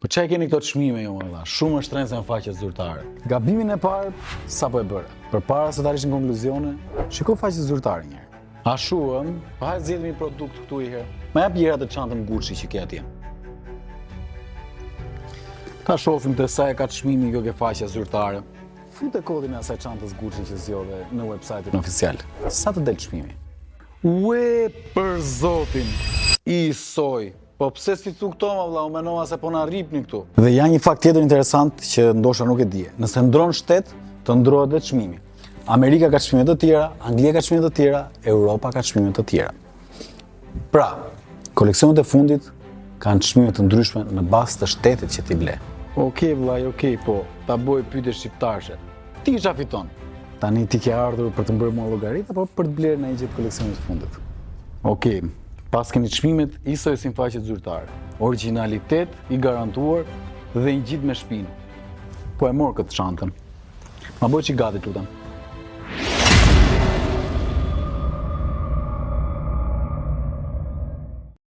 Po çaj keni këto çmime ju valla, shumë është rënë se në faqe zyrtare. Gabimin e parë sapo e bëre. Përpara se të arrish në konkluzione, shiko faqen zyrtare një herë. A shuam, pa hajtë zgjedhni një produkt këtu i herë. Ma jap njëra të çantën Gucci që ke atje. Ta shohim të sa e ka çmimin kjo ke faqja zyrtare. Fute kodin e asaj çantës Gucci që zgjodhe në website-in oficial. Sa të del çmimi? Ue, për zotin, i soj. Po pse si thu këto ma vlla, u menova se po na rripni këtu. Dhe ja një fakt tjetër interesant që ndoshta nuk e dije. Nëse ndron shtet, të ndrohet edhe çmimi. Amerika ka çmime të tjera, Anglia ka çmime të tjera, Europa ka çmime të tjera. Pra, koleksionet e fundit kanë çmime të ndryshme në bazë të shtetit që ti ble. Okej vllai, okej, po, ta bëj pyetje shqiptarshe. Ti ç'a fiton? Tani ti ke ardhur për të bërë mua llogarit apo për të blerë në një gjë të koleksionit të fundit? Okej, pas keni çmimet, isoj si në faqet zyrtare. Origjinalitet i garantuar dhe një gjit me shpinë. Po e mor këtë çantën. Ma bëj çik gati, lutem.